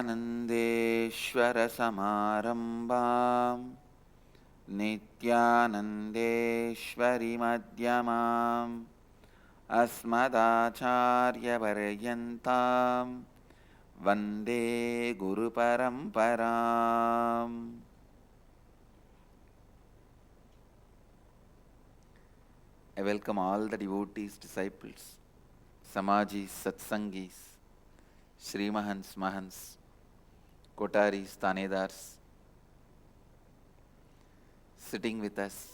Satyanandeshwara-samarambam Nithyanandeshwari-madhyamam Asmadacharya-paryantam Vande Guru-paramparam. I welcome all the devotees, disciples, Samajis, Satsangis, Shri Mahans, Mahans, Kotaris, Tanedars, sitting with us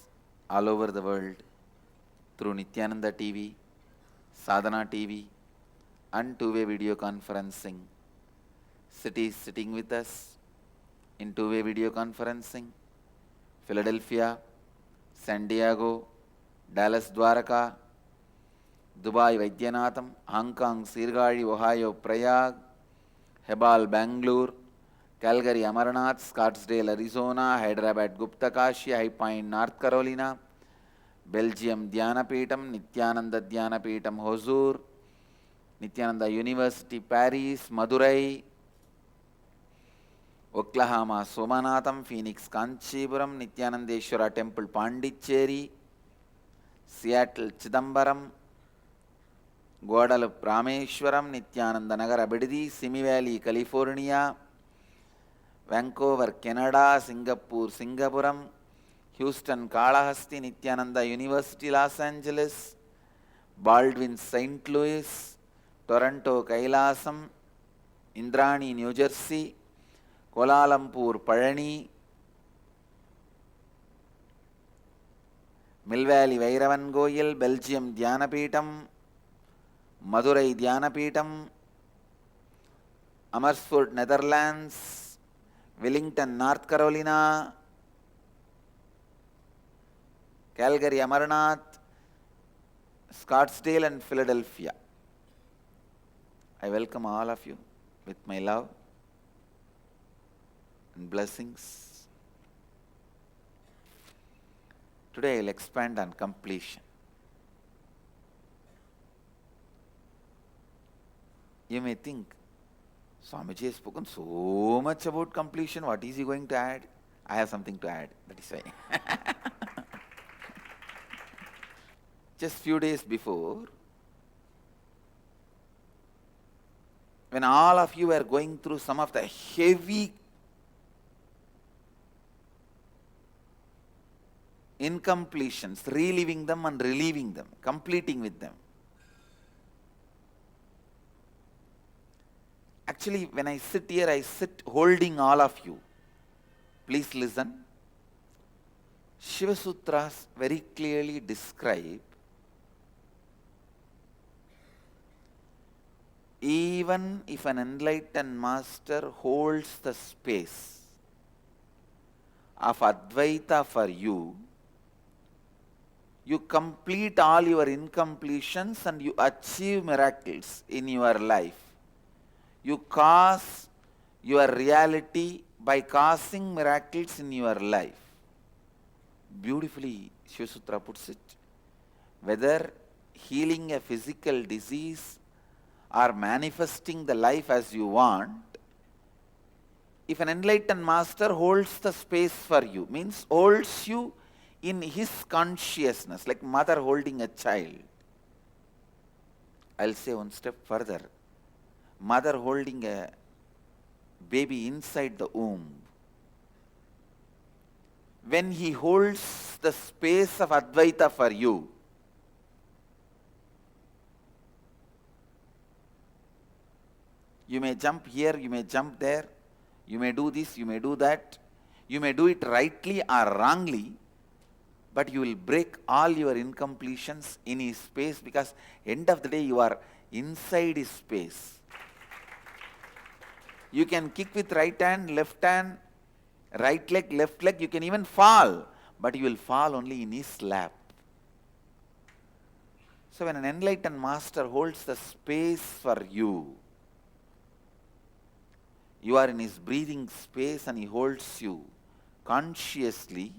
all over the world through Nithyananda TV, Sadhana TV, and two-way video conferencing. Cities sitting with us in two-way video conferencing: Philadelphia, San Diego, Dallas Dwaraka, Dubai Vaidyanatham, Hong Kong Sirgari, Ohio Prayag, Hebal Bangalore, Calgary Amarnath, Scottsdale Arizona, Hyderabad Gupta Kashi, High Point North Carolina, Belgium Dhyanapeetam, Nithyananda Dhyanapeetam Hosur, Nithyananda University Paris, Madurai, Oklahoma Somanatham, Phoenix Kanchipuram, Nithyanandeshwara Temple Pondicherry, Seattle Chidambaram, Guadalupe Rameshwaram, Nithyananda Nagar Abididi, Simi Valley California, Vancouver Canada, Singapore Singapuram, Houston Kalahasti, Nithyananda University Los Angeles, Baldwin St. Louis, Toronto Kailasam, Indrani New Jersey, Kuala Lumpur Palani, Mill Valley Vairavan Goyal, Belgium Dhyanapeetam, Madurai Dhyanapeetam, Amersfoort Netherlands, Wellington North Carolina, Calgary Amarnath, Scottsdale and Philadelphia. I welcome all of you with my love and blessings. Today I will expand on completion. You may think, Swamiji has spoken so much about completion, what is he going to add? I have something to add, that is why. Just few days before, when all of you were going through some of the heavy incompletions, reliving them and relieving them, completing with them. Actually, when I sit here, I sit holding all of you. Please listen. Shiva Sutras very clearly describe even if an enlightened master holds the space of Advaitha for you, you complete all your incompletions and you achieve miracles in your life. You cause your reality by causing miracles in your life. Beautifully Shiva Sutra puts it. Whether healing a physical disease or manifesting the life as you want, if an enlightened master holds the space for you, means holds you in his consciousness, like mother holding a child. I'll say one step further. Mother holding a baby inside the womb. When he holds the space of Advaita for you, you may jump here, you may jump there, you may do this, you may do that, you may do it rightly or wrongly, but you will break all your incompletions in his space, because end of the day you are inside his space. You can kick with right hand, right leg, left leg, you can even fall, but you will fall only in his lap. So when an enlightened master holds the space for you, you are in his breathing space and he holds you consciously.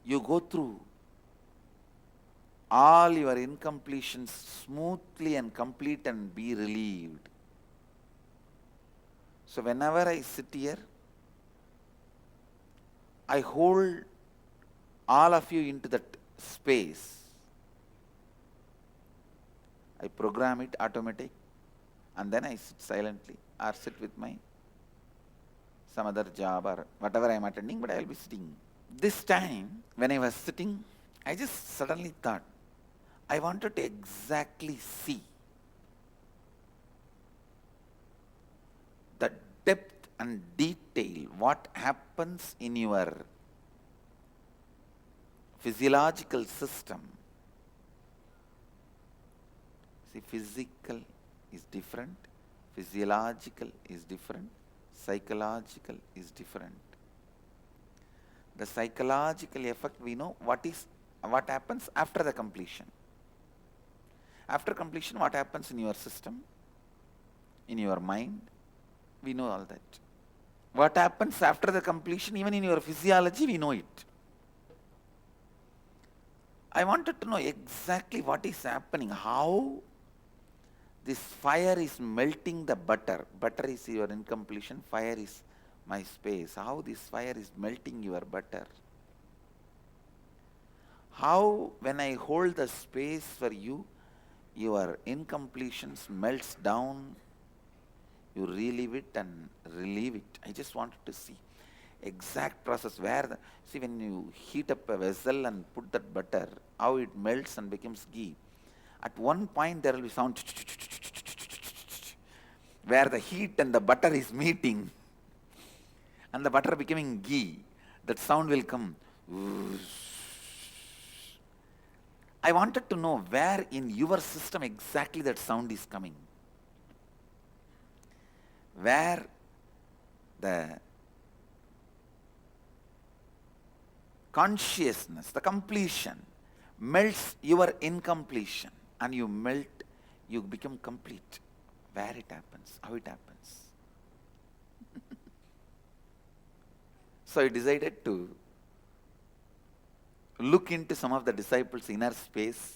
You go through all your incompletions smoothly and complete and be relieved. So whenever I sit here, I hold all of you into that space. I program it automatic, and then I sit silently or sit with my some other job or whatever I am attending, but I will be sitting. This time, when I was sitting, I just suddenly thought, I wanted to exactly see the depth and detail, what happens in your physiological system. See, physical is different, physiological is different, psychological is different. The psychological effect, we know what happens after the completion. After completion, what happens in your system, in your mind, we know all that. What happens after the completion, even in your physiology, we know it. I wanted to know exactly what is happening, how this fire is melting the butter. Butter is your incompletion, fire is my space. How this fire is melting your butter. How when I hold the space for you, your incompletions melts down, you relive it and relieve it. I just wanted to see exact process where, see, when you heat up a vessel and put that butter, how it melts and becomes ghee. At one point there will be sound where the heat and the butter is meeting and the butter becoming ghee. That sound will come. I wanted to know where in your system exactly that sound is coming. Where the consciousness, the completion, melts your incompletion and you melt, you become complete. Where it happens, how it happens. So I decided to look into some of the disciples' inner space.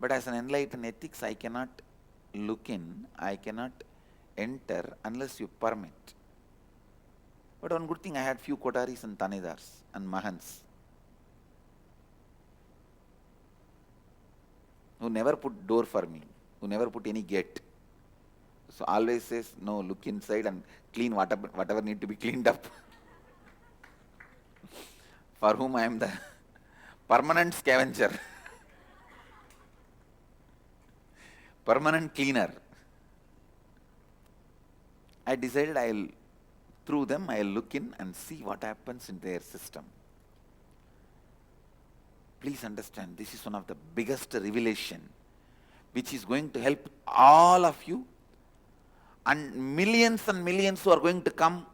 But as an enlightened ethics, I cannot look in, I cannot enter unless you permit. But one good thing, I had few kotaris and tanedars and mahans who never put door for me, who never put any gate. So always says, no, look inside and clean whatever need to be cleaned up. For whom I am the permanent scavenger, permanent cleaner. I decided through them I'll look in and see what happens in their system. Please understand, this is one of the biggest revelation which is going to help all of you and millions who are going to come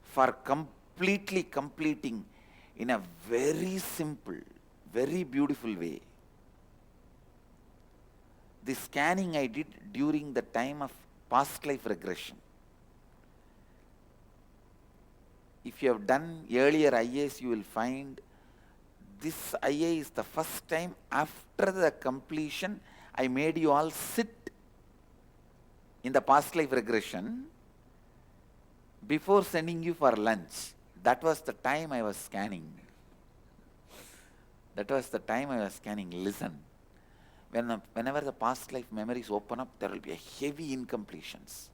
for completely completing in a very simple, very beautiful way. The scanning I did during the time of past life regression. If you have done earlier IAs, you will find this IA is the first time after the completion I made you all sit in the past life regression before sending you for lunch. That was the time I was scanning. That was the time I was scanning. Listen, whenever the past life memories open up, there will be a heavy incompletions.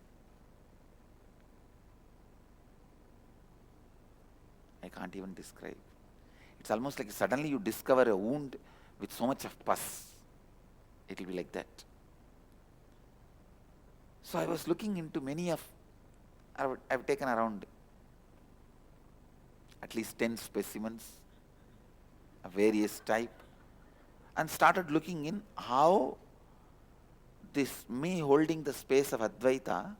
I can't even describe. It's almost like suddenly you discover a wound with so much of pus. It will be like that. So I was looking into many of, I've taken around at least 10 specimens of various type and started looking in how this me holding the space of Advaitha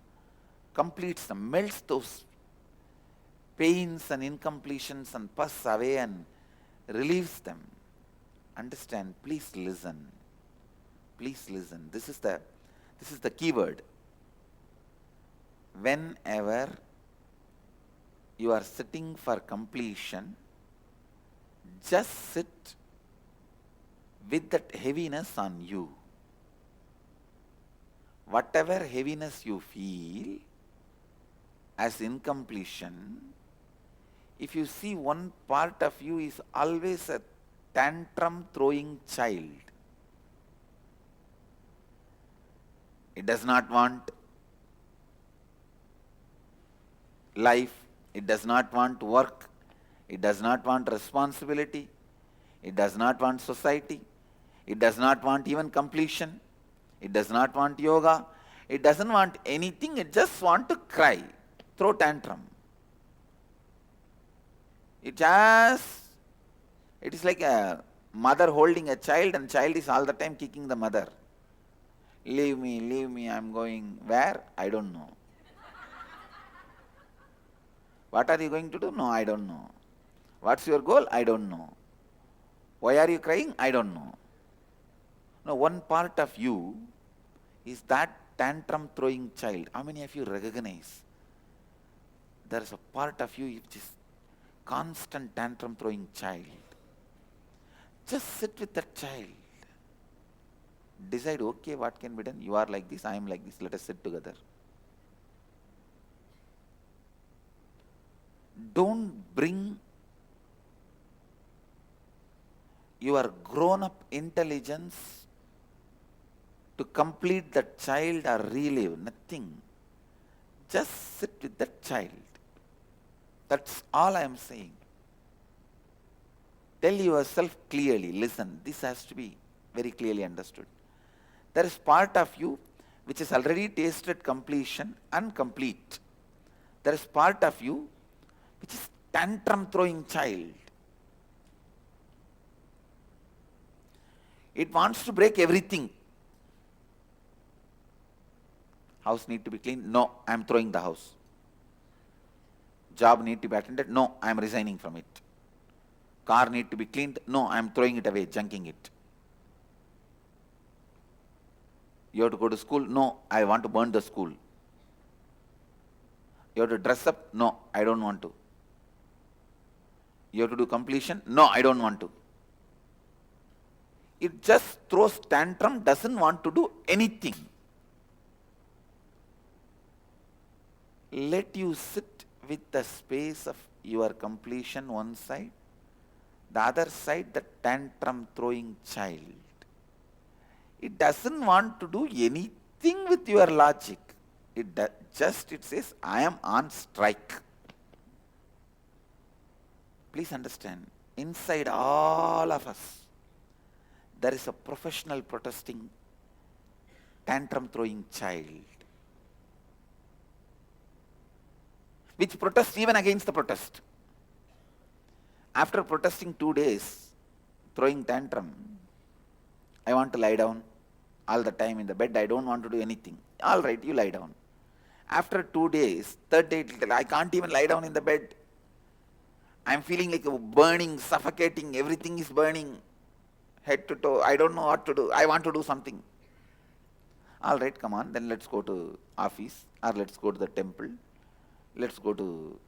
completes them, melts those pains and incompletions and pus away and relieves them. Understand, please listen. Please listen. This is the key word. Whenever you are sitting for completion, Just sit with that heaviness on you. Whatever heaviness you feel as incompletion, if you see one part of you is always a tantrum throwing child. It does not want life, it does not want work, it does not want responsibility, it does not want society, it does not want even completion, it does not want yoga, it doesn't want anything, it just wants to cry, throw tantrum. It is like a mother holding a child and child is all the time kicking the mother. Leave me, I'm going. Where? I don't know. What are you going to do? No, I don't know. What's your goal? I don't know. Why are you crying? I don't know. No, one part of you is that tantrum throwing child. How many of you recognize there is a part of you which is constant tantrum throwing child? Just sit with that child. Decide, okay, what can be done? You are like this, I am like this, let us sit together. Don't bring your grown-up intelligence to complete that child or relive, nothing. Just sit with that child. That's all I am saying. Tell yourself clearly, listen, this has to be very clearly understood. There is part of you which has already tasted completion and complete. There is part of you which is tantrum throwing child. It wants to break everything. House need to be cleaned? No, I am throwing the house. Job need to be attended? No, I am resigning from it. Car need to be cleaned? No, I am throwing it away, junking it. You have to go to school? No, I want to burn the school. You have to dress up? No, I don't want to. You have to do completion? No, I don't want to. It just throws tantrum, doesn't want to do anything. Let you sit with the space of your completion one side, the other side the tantrum throwing child. It doesn't want to do anything with your logic. It says, I am on strike. Please understand, inside all of us, there is a professional protesting, tantrum throwing child, which protests even against the protest. After protesting 2 days, throwing tantrum, I want to lie down all the time in the bed, I don't want to do anything. All right, you lie down. After 2 days, third day, I can't even lie down in the bed. I'm feeling like burning, suffocating, everything is burning, head to toe, I don't know what to do, I want to do something. All right, come on, then let's go to office, or let's go to the temple, let's go to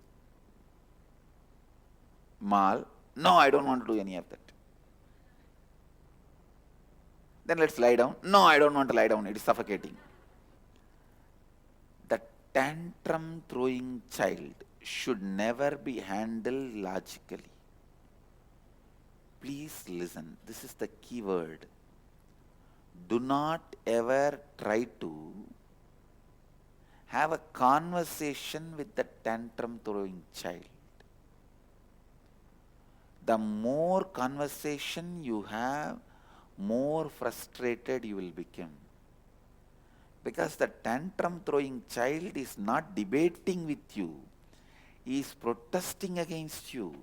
mall. No, I don't want to do any of that. Then let's lie down. No, I don't want to lie down, it is suffocating. The tantrum throwing child should never be handled logically. Please listen, this is the key word. Do not ever try to have a conversation with the tantrum throwing child. The more conversation you have, more frustrated you will become. Because the tantrum throwing child is not debating with you, he is protesting against you.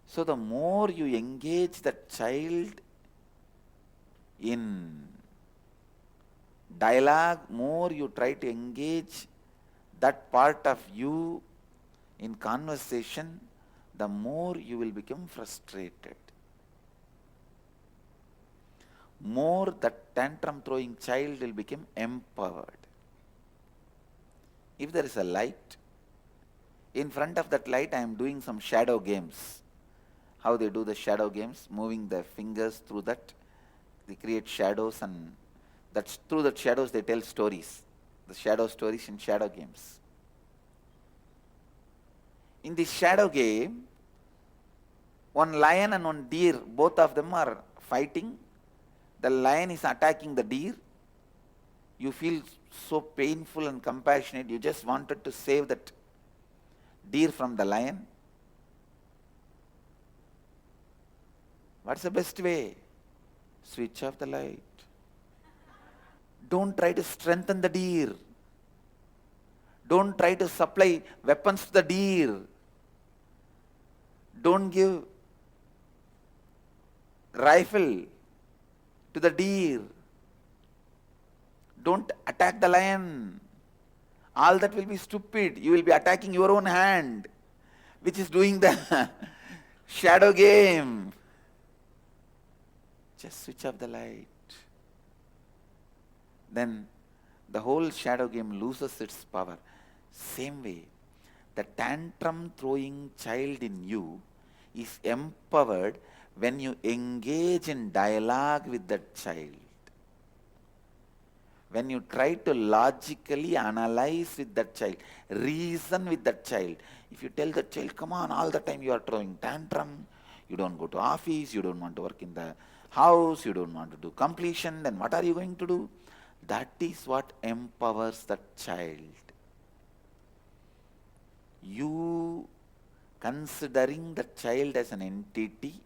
So the more you engage that child in dialogue, more you try to engage that part of you in conversation, the more you will become frustrated. More that tantrum throwing child will become empowered. If there is a light, in front of that light I am doing some shadow games. how they do the shadow games, moving the fingers through that. They create shadows, and that's through the shadows they tell stories. The shadow stories in shadow games. In this shadow game, one lion and one deer, both of them are fighting. The lion is attacking the deer. You feel so painful and compassionate. You just wanted to save that deer from the lion. What's the best way? Switch off the light. Don't try to strengthen the deer. Don't try to supply weapons to the deer. Don't give rifle to the deer. Don't attack the lion. All that will be stupid. You will be attacking your own hand, which is doing the shadow game. Just switch off the light. Then the whole shadow game loses its power. Same way, the tantrum throwing child in you is empowered when you engage in dialogue with that child. When you try to logically analyze with that child, reason with that child. If you tell the child, come on, all the time you are throwing tantrum, you don't go to office, you don't want to work in the house, you don't want to do completion, then what are you going to do? That is what empowers that child. You considering the child as an entity,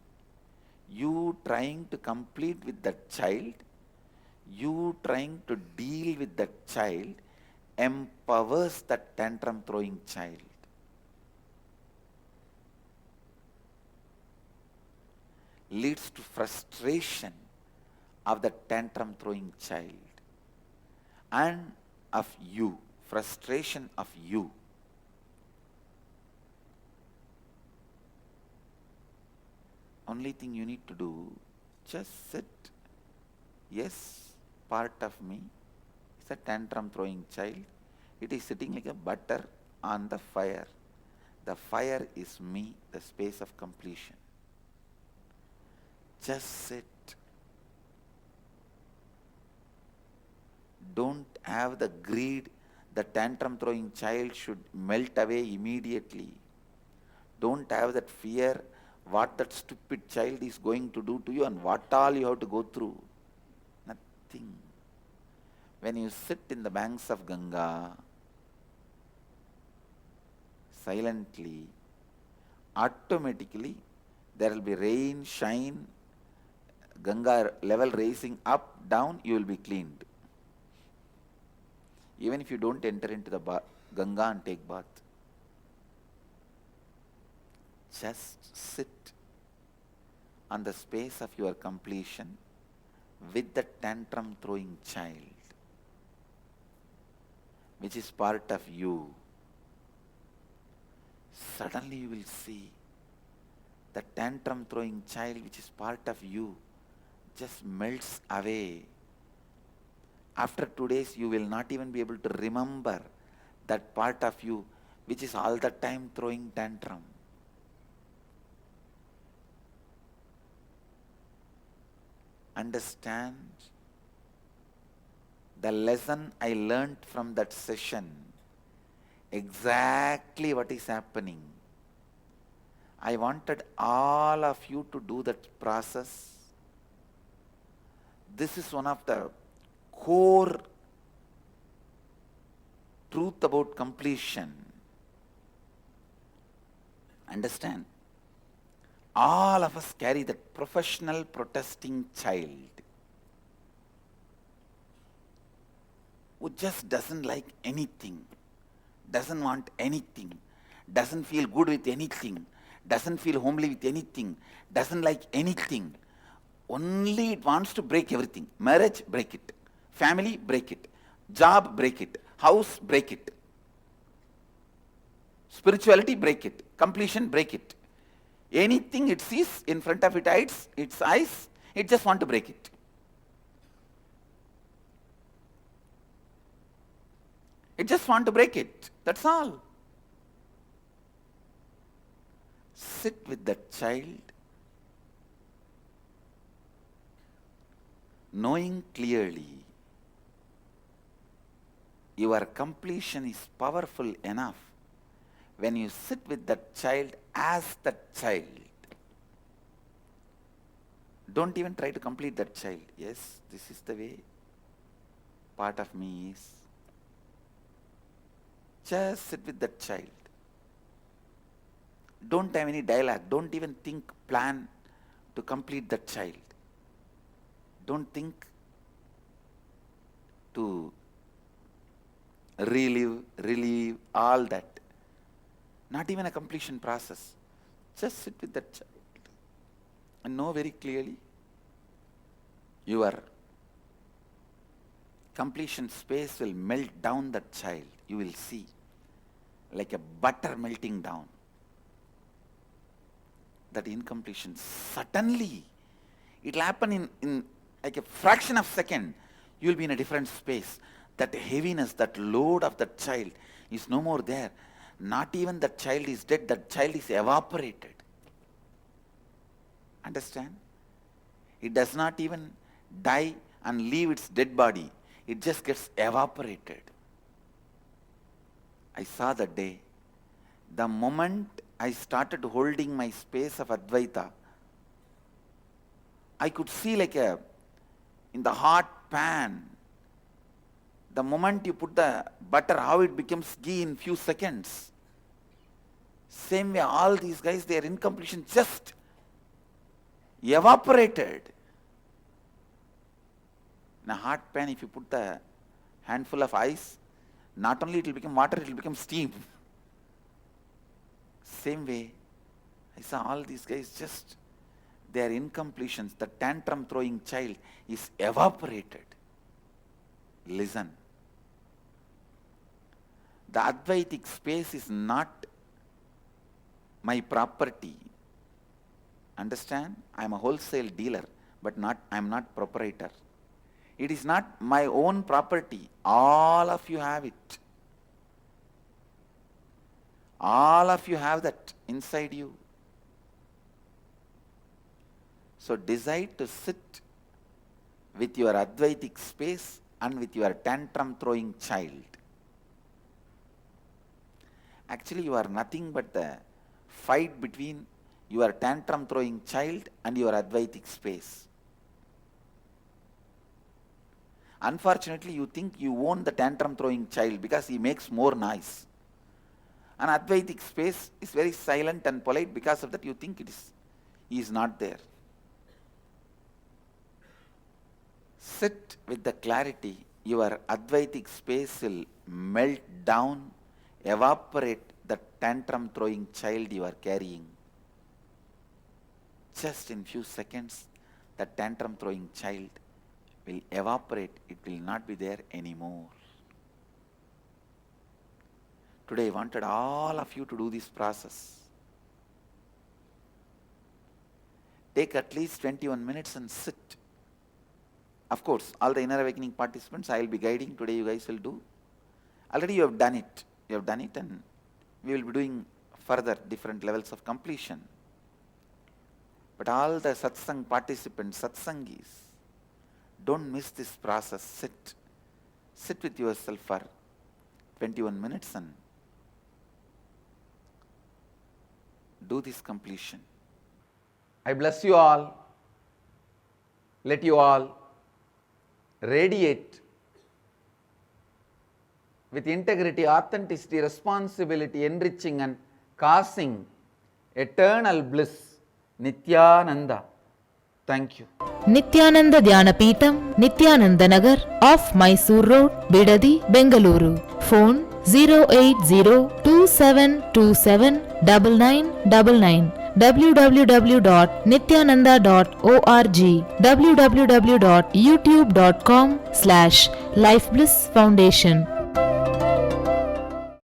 you trying to complete with that child, you trying to deal with that child, empowers that tantrum throwing child. Leads to frustration of the tantrum throwing child and of you, frustration of you. Only thing you need to do, just sit. Yes, part of me is a tantrum throwing child. It is sitting like a butter on the fire. The fire is me, the space of completion. Just sit. Don't have the greed. The tantrum throwing child should melt away immediately. Don't have that fear what that stupid child is going to do to you and what all you have to go through. Nothing. When you sit in the banks of Ganga, silently, automatically there will be rain, shine, Ganga level raising up, down, you will be cleaned. Even if you don't enter into the Ganga and take bath. Just sit on the space of your completion with the tantrum throwing child, which is part of you. Suddenly you will see the tantrum throwing child, which is part of you, just melts away. After 2 days, you will not even be able to remember that part of you which is all the time throwing tantrum. Understand the lesson I learnt from that session, exactly what is happening. I wanted all of you to do that process. This is one of the core truth about completion. Understand? All of us carry that professional protesting child who just doesn't like anything, doesn't want anything, doesn't feel good with anything, doesn't feel homely with anything, doesn't like anything. Only it wants to break everything. Marriage, break it. Family, break it. Job, break it. House, break it. Spirituality, break it. Completion, break it. Anything it sees in front of its eyes, it just wants to break it. It just wants to break it. That's all. Sit with that child knowing clearly your completion is powerful enough when you sit with that child as that child. Don't even try to complete that child. Yes, this is the way part of me is. Just sit with that child. Don't have any dialogue. Don't even think, plan to complete that child. Don't think to relive all that. Not even a completion process. Just sit with that child and know very clearly your completion space will melt down that child. You will see like a butter melting down. That incompletion, suddenly it will happen in like a fraction of a second. You will be in a different space. That heaviness, that load of that child is no more there. Not even that child is dead, that child is evaporated. Understand? It does not even die and leave its dead body. It just gets evaporated. I saw that day. The moment I started holding my space of Advaitha, I could see like in the hot pan, the moment you put the butter, how it becomes ghee in few seconds. Same way, all these guys, their incompletion just evaporated. In a hot pan, if you put the handful of ice, not only it will become water, it will become steam. Same way, I saw all these guys just, their incompletions, the tantrum throwing child is evaporated. Listen. The Advaitic space is not my property. Understand? I am a wholesale dealer, but I am not proprietor. It is not my own property. All of you have it. All of you have that inside you. So decide to sit with your Advaitic space and with your tantrum throwing child. Actually, you are nothing but the fight between your tantrum throwing child and your Advaitic space. Unfortunately, you think you own the tantrum throwing child because he makes more noise. An Advaitic space is very silent and polite. Because of that, you think he is not there. Sit with the clarity. Your Advaitic space will melt down, evaporate the tantrum throwing child you are carrying. Just in few seconds, the tantrum throwing child will evaporate. It will not be there anymore. Today I wanted all of you to do this process. Take at least 21 minutes and sit. Of course, all the inner awakening participants I will be guiding. Today you guys will do. Already you have done it. You have done it, and we will be doing further different levels of completion. But all the satsang participants, satsangis, don't miss this process. Sit. Sit with yourself for 21 minutes and do this completion. I bless you all. Let you all radiate with integrity, authenticity, responsibility, enriching and causing eternal bliss. Nithyananda. Thank you. Nithyananda Dhyanapitham, Nithyananda Nagar, off Mysore Road, Bidadi, Bengaluru. Phone 08027279999. www.nithyananda.org. www.youtube.com/Life Bliss Foundation.